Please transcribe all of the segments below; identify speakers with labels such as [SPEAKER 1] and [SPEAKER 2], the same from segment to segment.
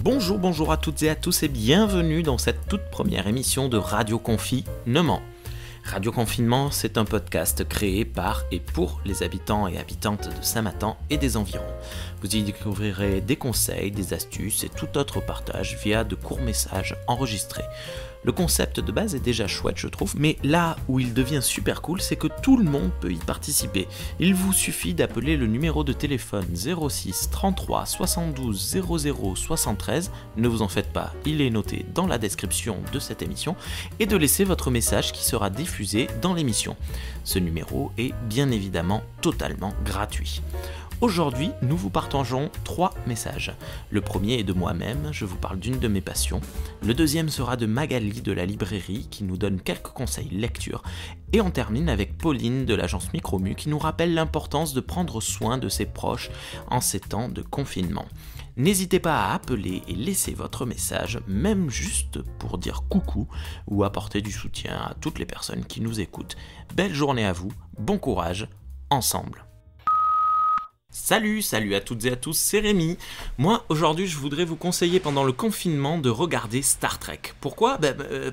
[SPEAKER 1] Bonjour à toutes et à tous et bienvenue dans cette toute première émission de Radio Confinement. Radio Confinement, c'est un podcast créé par et pour les habitants et habitantes de Saint-Matan et des environs. Vous y découvrirez des conseils, des astuces et tout autre partage via de courts messages enregistrés. Le concept de base est déjà chouette, je trouve, mais là où il devient super cool, c'est que tout le monde peut y participer. Il vous suffit d'appeler le numéro de téléphone 06 33 72 00 73, ne vous en faites pas, il est noté dans la description de cette émission, et de laisser votre message qui sera diffusé dans l'émission. Ce numéro est bien évidemment totalement gratuit. Aujourd'hui, nous vous partageons 3 messages. Le premier est de moi-même, je vous parle d'une de mes passions. Le deuxième sera de Magali de la librairie qui nous donne quelques conseils lecture. Et on termine avec Pauline de l'agence Micromu qui nous rappelle l'importance de prendre soin de ses proches en ces temps de confinement. N'hésitez pas à appeler et laisser votre message, même juste pour dire coucou ou apporter du soutien à toutes les personnes qui nous écoutent. Belle journée à vous, bon courage, ensemble. Salut à toutes et à tous, c'est Rémi. Moi, aujourd'hui, je voudrais vous conseiller pendant le confinement de regarder Star Trek. Pourquoi ?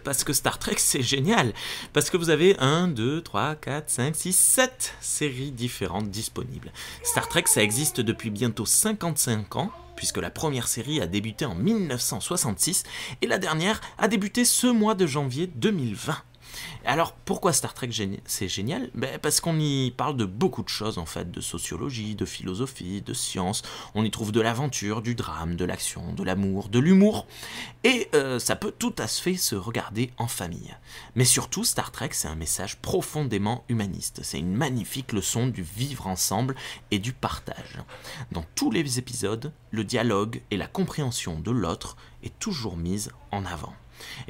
[SPEAKER 1] Parce que Star Trek, c'est génial. Parce que vous avez 1, 2, 3, 4, 5, 6, 7 séries différentes disponibles. Star Trek, ça existe depuis bientôt 55 ans, puisque la première série a débuté en 1966 et la dernière a débuté ce mois de janvier 2020. Alors, pourquoi Star Trek c'est génial ? Parce qu'on y parle de beaucoup de choses en fait, de sociologie, de philosophie, de science. On y trouve de l'aventure, du drame, de l'action, de l'amour, de l'humour. Et ça peut tout à fait se regarder en famille. Mais surtout, Star Trek, c'est un message profondément humaniste. C'est une magnifique leçon du vivre ensemble et du partage. Dans tous les épisodes, le dialogue et la compréhension de l'autre est toujours mise en avant.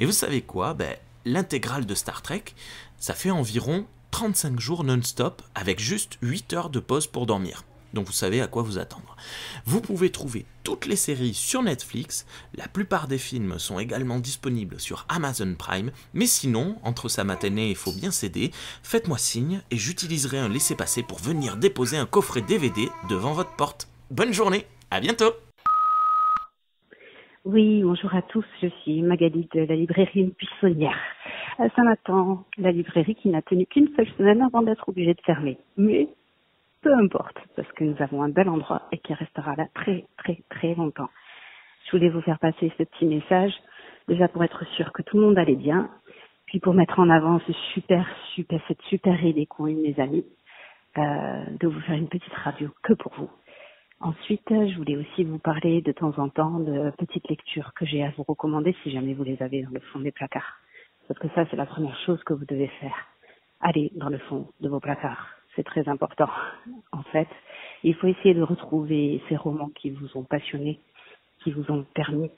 [SPEAKER 1] Et vous savez quoi ? L'intégrale de Star Trek, ça fait environ 35 jours non-stop avec juste 8 heures de pause pour dormir. Donc vous savez à quoi vous attendre. Vous pouvez trouver toutes les séries sur Netflix, la plupart des films sont également disponibles sur Amazon Prime, mais sinon, entre sa matinée et faut bien céder, faites-moi signe et j'utiliserai un laissez-passer pour venir déposer un coffret DVD devant votre porte. Bonne journée, à bientôt.
[SPEAKER 2] Oui, bonjour à tous, je suis Magali de la librairie Buissonnière. À Saint-Matan, la librairie qui n'a tenu qu'une seule semaine avant d'être obligée de fermer. Mais peu importe, parce que nous avons un bel endroit et qui restera là très longtemps. Je voulais vous faire passer ce petit message, déjà pour être sûr que tout le monde allait bien, puis pour mettre en avant cette super idée qu'ont eu mes amis, de vous faire une petite radio que pour vous. Ensuite, je voulais aussi vous parler de temps en temps de petites lectures que j'ai à vous recommander si jamais vous les avez dans le fond des placards. Parce que ça, c'est la première chose que vous devez faire. Allez dans le fond de vos placards. C'est très important. En fait, il faut essayer de retrouver ces romans qui vous ont passionné, qui vous ont permis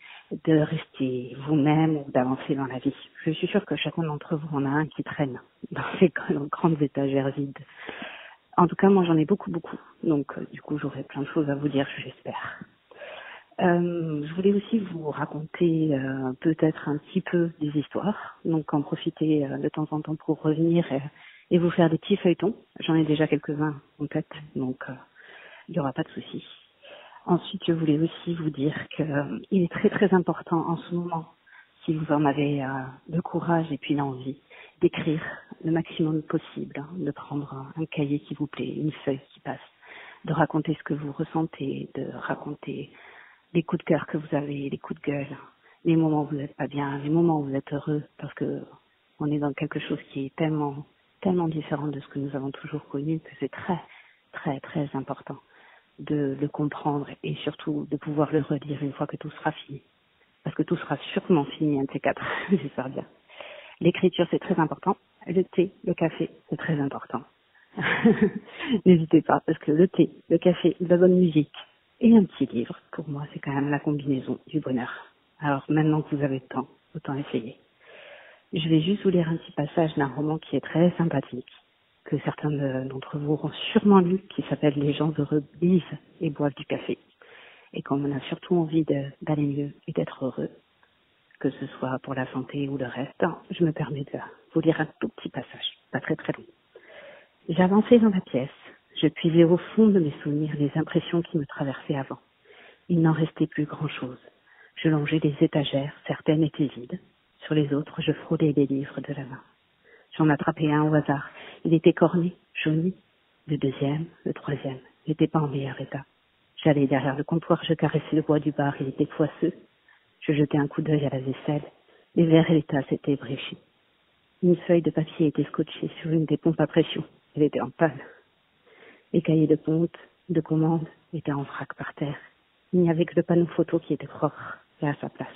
[SPEAKER 2] de rester vous-même ou d'avancer dans la vie. Je suis sûre que chacun d'entre vous en a un qui traîne dans ces grandes étagères vides. En tout cas, moi, j'en ai beaucoup. Donc, du coup, j'aurai plein de choses à vous dire, j'espère. Je voulais aussi vous raconter peut-être un petit peu des histoires. Donc, en profiter de temps en temps pour revenir et vous faire des petits feuilletons. J'en ai déjà quelques-uns en tête, donc il n'y aura pas de souci. Ensuite, je voulais aussi vous dire qu'il est très important en ce moment, si vous en avez le courage et puis l'envie, d'écrire le maximum possible, de prendre un cahier qui vous plaît, une feuille qui passe, de raconter ce que vous ressentez, de raconter les coups de cœur que vous avez, les coups de gueule, les moments où vous n'êtes pas bien, les moments où vous êtes heureux, parce que on est dans quelque chose qui est tellement différent de ce que nous avons toujours connu que c'est très important de le comprendre et surtout de pouvoir le redire une fois que tout sera fini. Parce que tout sera sûrement fini, un de ces 4, j'espère bien. L'écriture, c'est très important. Le thé, le café, c'est très important. N'hésitez pas, parce que le thé, le café, de la bonne musique et un petit livre, pour moi, c'est quand même la combinaison du bonheur. Alors, maintenant que vous avez le temps, autant essayer. Je vais juste vous lire un petit passage d'un roman qui est très sympathique, que certains d'entre vous auront sûrement lu, qui s'appelle « Les gens heureux lisent et boivent du café ». Et quand on a surtout envie d'aller mieux et d'être heureux, que ce soit pour la santé ou le reste, je me permets de vous lire un tout petit passage, pas très long. J'avançais dans la pièce, je puisais au fond de mes souvenirs les impressions qui me traversaient avant. Il n'en restait plus grand-chose. Je longeais les étagères, certaines étaient vides. Sur les autres, je frôlais les livres de la main. J'en attrapais un au hasard. Il était corné, jauni. Le deuxième, le troisième, n'était pas en meilleur état. J'allais derrière le comptoir, je caressais le bois du bar, il était poisseux. Je jetais un coup d'œil à la vaisselle. Les verres et les tasses étaient ébréchis. Une feuille de papier était scotchée sur une des pompes à pression. Elle était en panne. Les cahiers de ponte, de commande, étaient en vrac par terre. Il n'y avait que le panneau photo qui était propre et à sa place.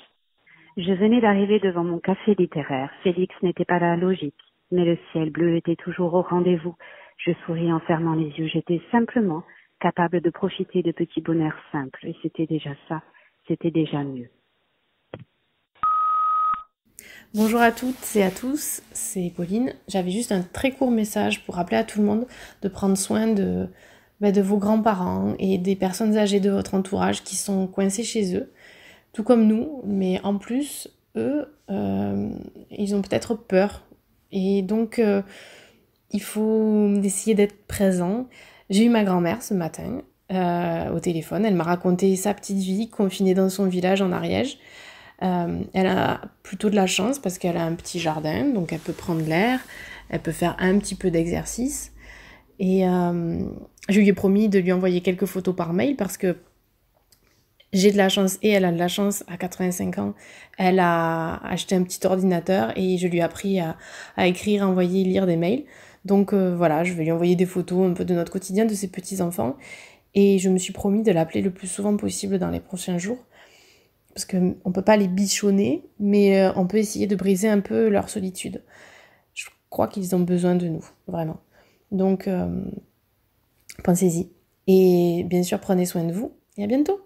[SPEAKER 2] Je venais d'arriver devant mon café littéraire. Félix n'était pas là, logique, mais le ciel bleu était toujours au rendez-vous. Je souris en fermant les yeux. J'étais simplement capable de profiter de petits bonheurs simples. Et c'était déjà ça. C'était déjà mieux.
[SPEAKER 3] Bonjour à toutes et à tous, c'est Pauline. J'avais juste un très court message pour rappeler à tout le monde de prendre soin de vos grands-parents et des personnes âgées de votre entourage qui sont coincées chez eux, tout comme nous, mais en plus, eux, ils ont peut-être peur. Et donc, il faut essayer d'être présent. J'ai eu ma grand-mère ce matin au téléphone. Elle m'a raconté sa petite vie confinée dans son village en Ariège. Elle a plutôt de la chance parce qu'elle a un petit jardin, donc elle peut prendre l'air, elle peut faire un petit peu d'exercice. Et je lui ai promis de lui envoyer quelques photos par mail parce que j'ai de la chance et elle a de la chance. À 85 ans, elle a acheté un petit ordinateur et je lui ai appris à écrire, envoyer, lire des mails. Donc voilà, je vais lui envoyer des photos un peu de notre quotidien, de ses petits-enfants. Et je me suis promis de l'appeler le plus souvent possible dans les prochains jours. Parce qu'on ne peut pas les bichonner, mais on peut essayer de briser un peu leur solitude. Je crois qu'ils ont besoin de nous, vraiment. Donc, pensez-y. Et bien sûr, prenez soin de vous et à bientôt.